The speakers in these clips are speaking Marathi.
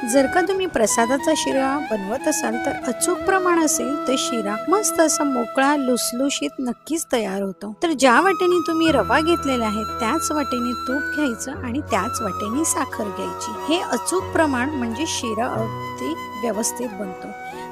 जर का तुम्ही प्रसादाचा शिरा बनवत असाल तर अचूक प्रमाण असेल तर शिरा मस्त असा मोकळा लुसलुशीत नक्कीच तयार होतो। तर ज्या वाटेने तुम्ही रवा घेतलेला आहे त्याच वाटेने तूप घ्यायचं आणि त्याच वाटेने साखर घ्यायची। हे अचूक प्रमाण म्हणजे शिरा अगदी व्यवस्थित बनतो।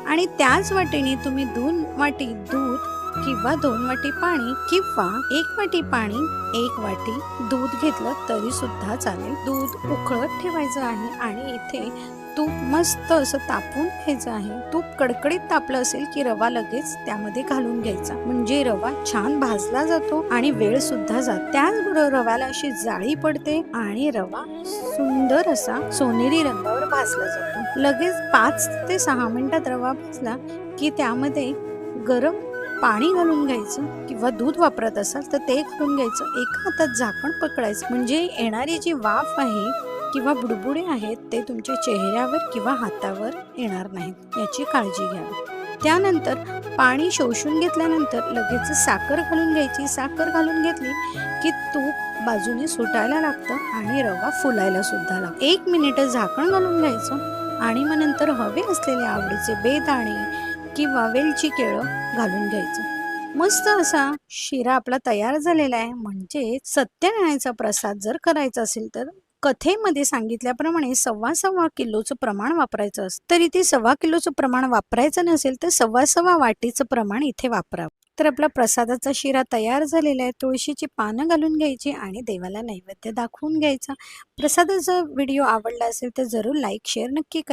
आणि त्याच वाटेने तुम्ही 2 वाटी दूध किंवा 2 वाटी पाणी किंवा 1 वाटी पाणी 1 वाटी दूध घेतलं तरी सुद्धा चालेल। दूध उकळत ठेवायचं आहे आणि इथे तूप मस्त असं तापून घ्यायचं आहे। तूप कडकडीत तापलं असेल की रवा लगेच त्यामध्ये घालून घ्यायचा, म्हणजे रवा छान भाजला जातो आणि वेळ सुद्धा जातो। त्याचबरोबर रव्याला अशी जाळी पडते आणि रवा सुंदर असा सोनेरी रंगावर भाजला जातो। लगेच 5 ते 6 मिनिटात रवा भाजला की त्यामध्ये गरम पाणी घालून घ्यायचं किंवा दूध वापरत असाल तर ते घालून घ्यायचं। एका हातात झाकण पकडायचं, म्हणजे येणारी जी वाफ आहे किंवा बुडबुडे आहेत ते तुमच्या चेहऱ्यावर किंवा हातावर येणार नाहीत, याची काळजी घ्यावी। त्यानंतर पाणी शोषून घेतल्यानंतर लगेच साखर घालून घ्यायची। साखर घालून घेतली की तूप बाजूने सुटायला लागतं आणि रवा फुलायला सुद्धा लागतो। 1 मिनिट झाकण घालून घ्यायचं आणि मग नंतर हवे असलेले आवडीचे बेदाणे किंवा वेलची केळं घालून घ्यायचं। मस्त असा शिरा आपला तयार झालेला आहे। म्हणजे सत्यनारायणाचा प्रसाद जर करायचा असेल तर कथेमध्ये सांगितल्याप्रमाणे 1.25 किलोचं प्रमाण वापरायचं असतं। तर इथे 1.25 किलोचं प्रमाण वापरायचं नसेल तर 1.25 वाटीचं प्रमाण इथे वापरावं। तर आपला प्रसादाचा शिरा तयार झालेला आहे। तुळशीची पानं घालून घ्यायची आणि देवाला नैवेद्य दाखवून घ्यायचा। प्रसादाचा व्हिडिओ आवडला असेल तर जरूर लाईक शेअर नक्की करा।